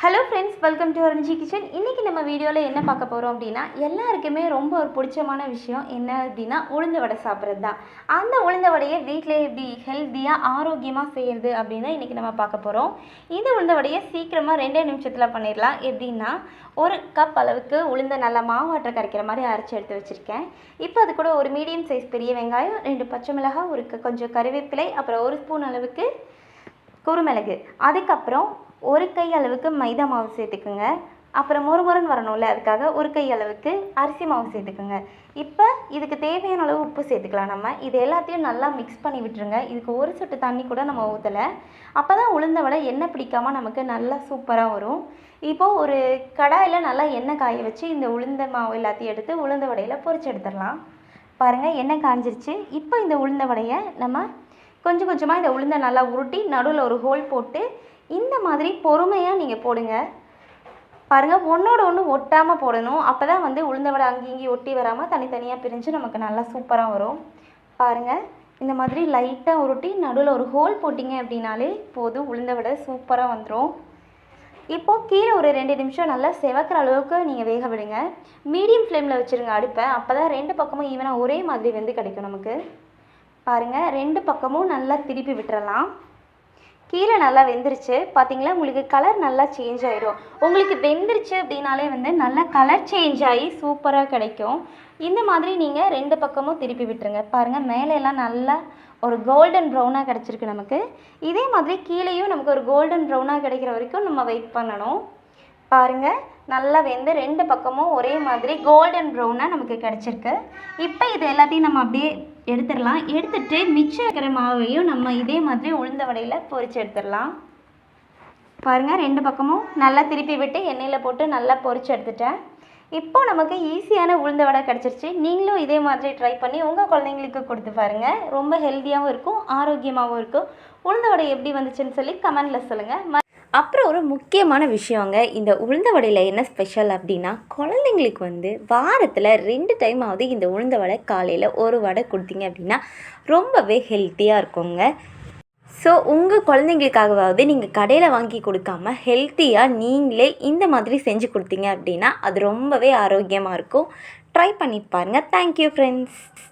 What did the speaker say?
Hello friends, welcome to Aranji kitchen. இன்றைக்கி நம்ம வீடியோவில் என்ன பார்க்க போகிறோம் அப்படின்னா, எல்லாருக்குமே ரொம்ப ஒரு பிடிச்சமான விஷயம் என்ன அப்படின்னா உளுந்த வடை சாப்பிட்றது தான். அந்த உளுந்த வடையை வீட்டிலே எப்படி ஹெல்த்தியாக ஆரோக்கியமாக செய்கிறது அப்படின்னு இன்றைக்கி நம்ம பார்க்க போகிறோம். இந்த உளுந்த வடையை சீக்கிரமாக 2 நிமிஷத்தில் பண்ணிடலாம். எப்படின்னா, ஒரு கப் அளவுக்கு உளுந்த நல்லா மாவாட்டை கரைக்கிற மாதிரி அரைச்சி எடுத்து வச்சுருக்கேன். இப்போ அது கூட ஒரு மீடியம் சைஸ் பெரிய வெங்காயம், 2 பச்சை மிளகாய், கொஞ்சம் கருவேப்பிலை, அப்புறம் 1 ஸ்பூன் அளவுக்கு குருமிளகு, அதுக்கப்புறம் 1 கை அளவுக்கு மைதா மாவு சேர்த்துக்குங்க. அப்புறம் மொறுமொறுன்னு வரணும்ல, அதுக்காக 1 கை அளவுக்கு அரிசி மாவு சேர்த்துக்குங்க. இப்போ இதுக்கு தேவையான அளவு உப்பு சேர்த்துக்கலாம். நம்ம இது எல்லாத்தையும் நல்லா மிக்ஸ் பண்ணி விட்டுருங்க. இதுக்கு ஒரு சொட்டு தண்ணி கூட நம்ம ஊற்றலை. அப்போ தான் உளுந்த வடை எண்ணெய் பிடிக்காமல் நமக்கு நல்லா சூப்பராக வரும். இப்போது ஒரு கடாயில் நல்லா எண்ணெய் காய வச்சு இந்த உளுந்த மாவு எல்லாத்தையும் எடுத்து உளுந்த வடையில் பொரிச்சு எடுத்துடலாம். பாருங்கள், எண்ணெய் காஞ்சிருச்சு. இப்போ இந்த உளுந்த வடையை நம்ம கொஞ்சம் கொஞ்சமாக இந்த உளுந்தை நல்லா உருட்டி நடுவில் ஒரு ஹோல் போட்டு இந்த மாதிரி பொறுமையாக நீங்கள் போடுங்க. பாருங்கள், ஒன்றோட ஒன்று ஒட்டாமல் போடணும். அப்போ தான் உளுந்த வடை அங்கேயும் இங்கேயும் ஒட்டி வராமல் தனித்தனியாக பிரிஞ்சு நமக்கு நல்லா சூப்பராக வரும். பாருங்கள், இந்த மாதிரி லைட்டாக உருட்டி நடுவில் ஒரு ஹோல் போட்டிங்க அப்படின்னாலே போதும், உளுந்த வடை சூப்பராக வந்துடும். இப்போது கீழே ஒரு 2 நிமிஷம் நல்லா செவக்கிற அளவுக்கு நீங்கள் வேக விடுங்க. மீடியம் ஃப்ளேமில் வச்சுருங்க அடுப்பை. அப்போ தான் 2 பக்கமும் ஈவனாக ஒரே மாதிரி வெந்து கிடைக்கும் நமக்கு. பாருங்கள், 2 பக்கமும் நல்லா திருப்பி விட்டுறலாம். கீழே நல்லா வெந்துருச்சு. பார்த்தீங்களா, உங்களுக்கு கலர் நல்லா சேஞ்ச் ஆகிடும். உங்களுக்கு வெந்துருச்சு அப்படின்னாலே நல்லா கலர் சேஞ்ச் ஆகி சூப்பராக கிடைக்கும். இந்த மாதிரி நீங்கள் 2 பக்கமும் திருப்பி விட்டுருங்க. பாருங்கள், மேலெல்லாம் நல்லா ஒரு கோல்டன் ப்ரௌனாக கிடச்சிருக்கு நமக்கு. இதே மாதிரி கீழேயும் நமக்கு ஒரு கோல்டன் ப்ரௌனாக கிடைக்கிற வரைக்கும் நம்ம வெயிட் பண்ணணும். பாருங்கள், நல்லா வெந்து 2 பக்கமும் ஒரே மாதிரி கோல்டன் ப்ரௌனாக நமக்கு கிடச்சிருக்கு. இப்போ இது எல்லாத்தையும் நம்ம அப்படியே எடுத்துடலாம். எடுத்துகிட்டு மிச்சம் இருக்கிற மாவையும் நம்ம இதே மாதிரி உளுந்த வடையில் பொரித்து எடுத்துடலாம். பாருங்கள், 2 பக்கமும் நல்லா திருப்பி விட்டு எண்ணெயில் போட்டு நல்லா பொரித்து எடுத்துட்டேன். இப்போது நமக்கு ஈஸியான உளுந்த வடை கிடச்சிருச்சு. நீங்களும் இதே மாதிரி ட்ரை பண்ணி உங்கள் குழந்தைங்களுக்கு கொடுத்து பாருங்கள். ரொம்ப ஹெல்த்தியாகவும் இருக்கும், ஆரோக்கியமாகவும் இருக்கும். உளுந்த வடை எப்படி வந்துச்சுன்னு சொல்லி கமெண்டில் சொல்லுங்கள். அப்புறம் ஒரு முக்கியமான விஷயங்க, இந்த உளுந்த வடையில் என்ன ஸ்பெஷல் அப்படின்னா, குழந்தைங்களுக்கு வாரத்தில் 2 டைமாவது இந்த உளுந்த வடை காலையில் ஒரு வடை கொடுத்தீங்க அப்படின்னா ரொம்பவே ஹெல்த்தியாக இருக்குங்க. ஸோ உங்கள் குழந்தைங்களுக்காகவாவது நீங்கள் கடையில் வாங்கி கொடுக்காம ஹெல்த்தியாக நீங்களே இந்த மாதிரி செஞ்சு கொடுத்தீங்க அப்படின்னா அது ரொம்பவே ஆரோக்கியமாக இருக்கும். ட்ரை பண்ணி பாருங்கள். Thank you friends.